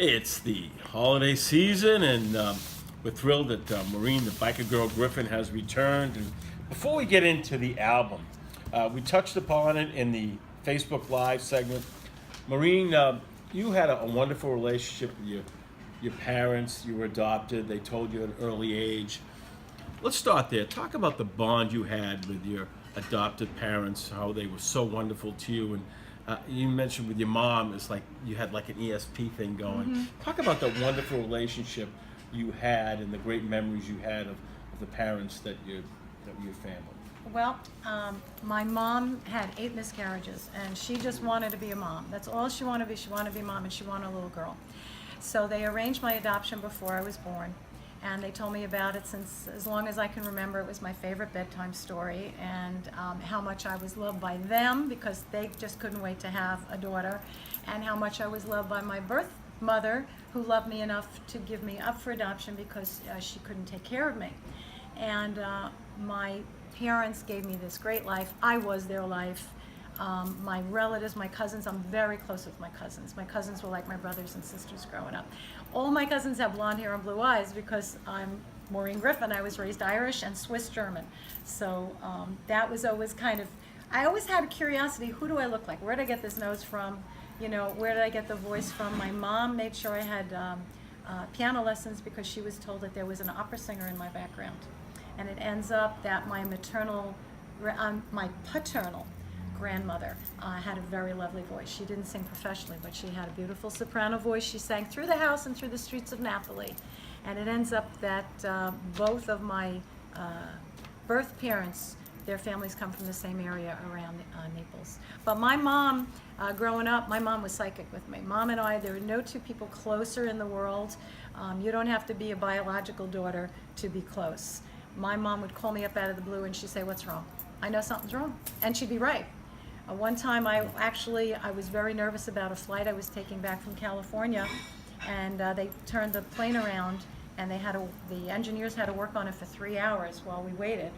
It's the holiday season, and we're thrilled that Maureen, the biker girl Griffin, has returned. And before we get into the album, we touched upon it in the Facebook Live segment. Maureen, you had a wonderful relationship with your parents. You were adopted. They told you at an early age. Let's start there. Talk about the bond you had with your adopted parents, how they were so wonderful to you. And you mentioned with your mom, it's like you had like an ESP thing going. Talk about the wonderful relationship you had and the great memories you had of the parents that your family. Well, my mom had 8 miscarriages, and she just wanted to be a mom. That's all she wanted to be. She wanted to be a mom, and she wanted a little girl. So they arranged my adoption before I was born, and they told me about it since as long as I can remember. It was my favorite bedtime story, and how much I was loved by them because they just couldn't wait to have a daughter, and how much I was loved by my birth mother, who loved me enough to give me up for adoption because she couldn't take care of me. And my parents gave me this great life. I was their life. My relatives, my cousins, I'm very close with my cousins. My cousins were like my brothers and sisters growing up. All my cousins have blonde hair and blue eyes because I'm Maureen Griffin. I was raised Irish and Swiss German. So that was always kind of, I always had a curiosity, who do I look like? Where did I get this nose from? You know, where did I get the voice from? My mom made sure I had piano lessons because she was told that there was an opera singer in my background. And it ends up that my paternal grandmother had a very lovely voice. She didn't sing professionally, but she had a beautiful soprano voice. She sang through the house and through the streets of Napoli. And it ends up that both of my birth parents, their families come from the same area around Naples. But my mom, growing up, my mom was psychic with me. Mom and I, there are no two people closer in the world. You don't have to be a biological daughter to be close. My mom would call me up out of the blue and she'd say, "What's wrong?" I know something's wrong. And she'd be right. One time I was very nervous about a flight I was taking back from California, and they turned the plane around, and the engineers had to work on it for 3 hours while we waited.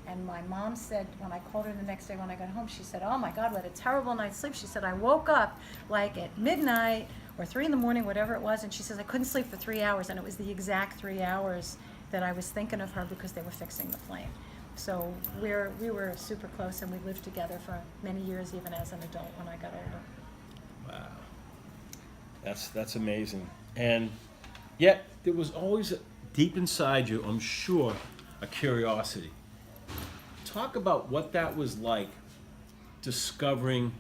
And my mom said, when I called her the next day when I got home, she said, "Oh my God, what a terrible night's sleep." She said, "I woke up like at midnight or 3 in the morning, whatever it was," and she says, "I couldn't sleep for 3 hours," and it was the exact 3 hours that I was thinking of her because they were fixing the plane. So we were super close, and we lived together for many years, even as an adult when I got older. Wow, that's amazing. And yet there was always deep inside you, I'm sure, a curiosity. Talk about what that was like, discovering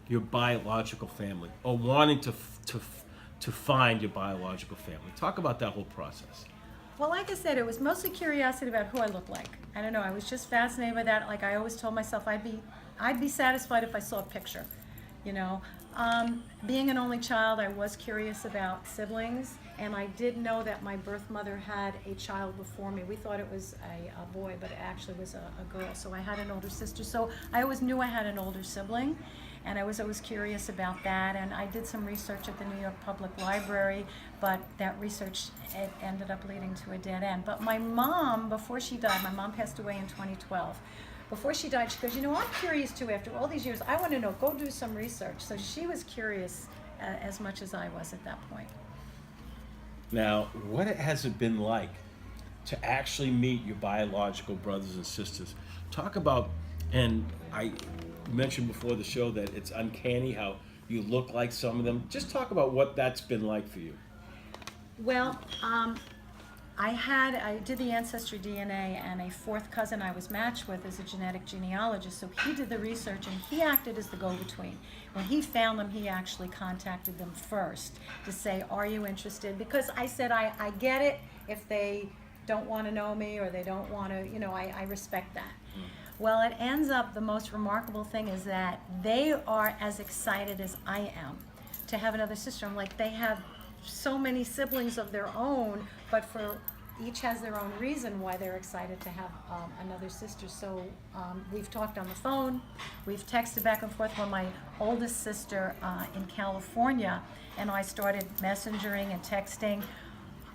your biological family or wanting to find your biological family. Talk about that whole process. Well, like I said, it was mostly curiosity about who I looked like. I don't know, I was just fascinated by that. Like I always told myself, I'd be satisfied if I saw a picture, you know. Being an only child, I was curious about siblings, and I did know that my birth mother had a child before me. We thought it was a boy, but it actually was a girl. So I had an older sister. So I always knew I had an older sibling, and I was always curious about that. And I did some research at the New York Public Library, but that research ended up leading to a dead end. But my mom, before she died, my mom passed away in 2012. Before she died, she goes, "You know, I'm curious too. After all these years, I want to know. Go do some research." So she was curious as much as I was at that point. Now, what has it been like to actually meet your biological brothers and sisters? Talk about, and I mentioned before the show that it's uncanny how you look like some of them. Just talk about what that's been like for you. Well, I did the ancestry DNA, and a 4th cousin I was matched with is a genetic genealogist, so he did the research and he acted as the go-between. When he found them, he actually contacted them first to say, "Are you interested?" Because I said, I get it if they don't want to know me or they don't want to, you know, I respect that. Well, it ends up the most remarkable thing is that they are as excited as I am to have another sister. I'm like, they have so many siblings of their own, but for each has their own reason why they're excited to have another sister. So we've talked on the phone, we've texted back and forth. When my oldest sister in California and I started messengering and texting,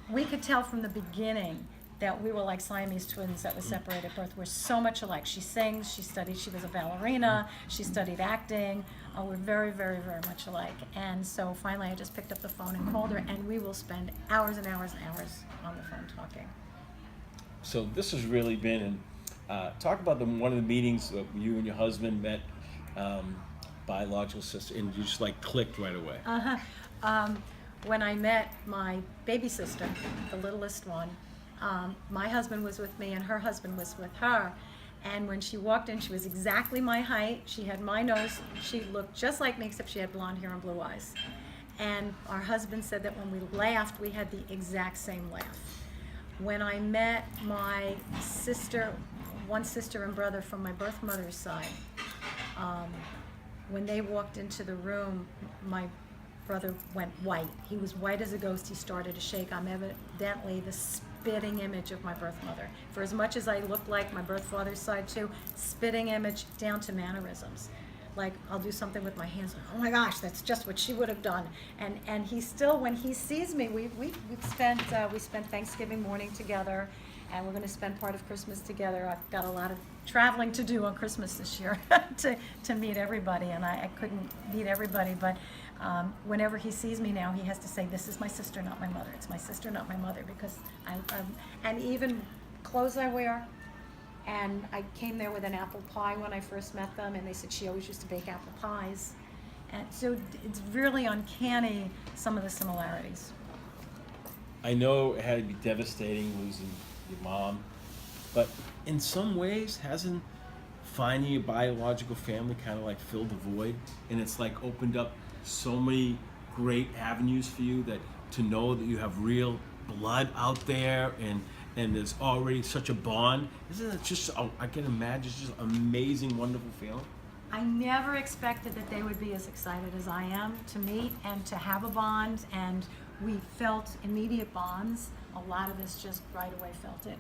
we could tell from the beginning that we were like Siamese twins that were separated at birth. We're so much alike. She sings, she was a ballerina, she studied acting. we're very, very, very much alike. And so finally I just picked up the phone and called her, and we will spend hours and hours and hours on the phone talking. So this has really been, and talk about one of the meetings that you and your husband met, biological sister, and you just like clicked right away. When I met my baby sister, the littlest one, my husband was with me and her husband was with her. And when she walked in, she was exactly my height. She had my nose. She looked just like me, except she had blonde hair and blue eyes. And our husband said that when we laughed, we had the exact same laugh. When I met my sister, one sister and brother from my birth mother's side, when they walked into the room, my brother went white. He was white as a ghost. He started to shake. I'm evidently the spitting image of my birth mother. For as much as I looked like my birth father's side too, spitting image down to mannerisms. Like, I'll do something with my hands, oh my gosh, that's just what she would have done. And he still, when he sees me, we spent Thanksgiving morning together, and we're going to spend part of Christmas together. I've got a lot of traveling to do on Christmas this year to meet everybody, and I couldn't meet everybody, but whenever he sees me now, he has to say, this is my sister, not my mother. It's my sister, not my mother, because and even clothes I wear. And I came there with an apple pie when I first met them, and they said she always used to bake apple pies. And so it's really uncanny, some of the similarities. I know it had to be devastating losing your mom, but in some ways, hasn't finding a biological family kind of like filled the void? And it's like opened up so many great avenues for you, that to know that you have real blood out there, and there's already such a bond. Isn't it just, I can imagine, it's just an amazing, wonderful feeling? I never expected that they would be as excited as I am to meet and to have a bond, and we felt immediate bonds. A lot of us just right away felt it.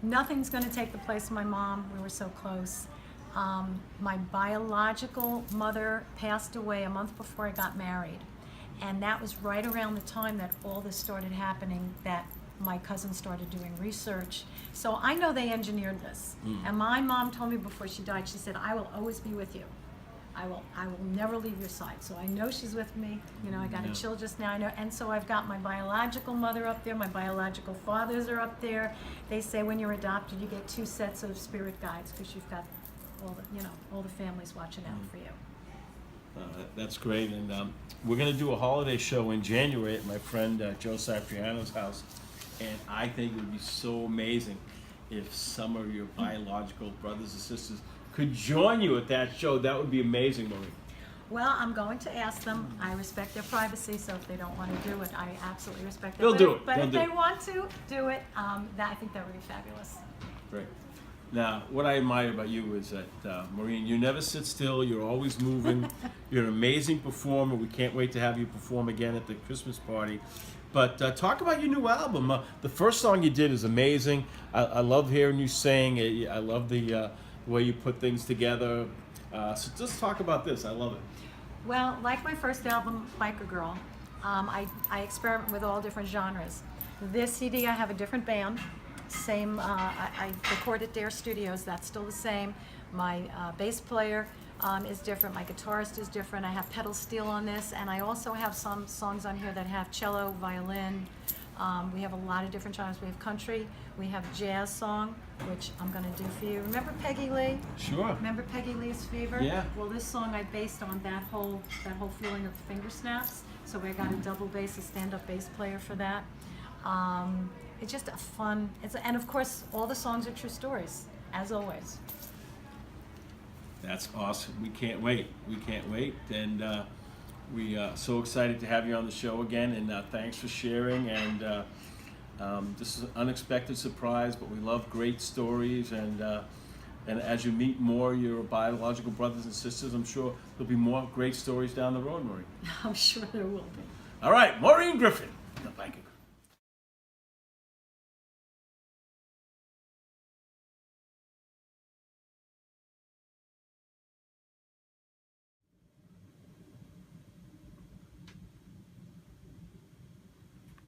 Nothing's going to take the place of my mom. We were so close. My biological mother passed away a month before I got married, and that was right around the time that all this started happening, that my cousin started doing research. So I know they engineered this. And my mom told me before she died, she said, I will always be with you. I will never leave your side. So I know she's with me. You know, I got a chill just now. I know, and so I've got my biological mother up there. My biological fathers are up there. They say when you're adopted, you get 2 sets of spirit guides, because you've got all the families watching out for you. That's great, and we're going to do a holiday show in January at my friend Joe Cipriano's house, and I think it would be so amazing if some of your biological brothers and sisters could join you at that show. That would be amazing, Maureen. Well, I'm going to ask them. I respect their privacy, so if they don't want to do it, I absolutely respect it. They'll do it. But if they want to do it, I think that would be fabulous. Great. Now, what I admire about you is that, Maureen, you never sit still. You're always moving. You're an amazing performer. We can't wait to have you perform again at the Christmas party. But talk about your new album. The first song you did is amazing. I love hearing you sing. I love the way you put things together. So just talk about this. I love it. Well, like my first album, Biker Girl, I experiment with all different genres. This CD, I have a different band. Same, I record at Dare Studios. That's still the same. My bass player is different. My guitarist is different. I have pedal steel on this, and I also have some songs on here that have cello, violin. We have a lot of different genres. We have country. We have jazz song, which I'm going to do for you. Remember Peggy Lee? Sure. Remember Peggy Lee's Fever? Yeah. Well, this song I based on that whole feeling of the finger snaps. So I got a double bass, a stand-up bass player for that. It's just a fun. And of course, all the songs are true stories, as always. That's awesome. We can't wait. We can't wait. And we are so excited to have you on the show again. And thanks for sharing. And this is an unexpected surprise, but we love great stories. And as you meet more your biological brothers and sisters, I'm sure there'll be more great stories down the road, Maureen. I'm sure there will be. All right, Maureen Griffin, the Biker Girl.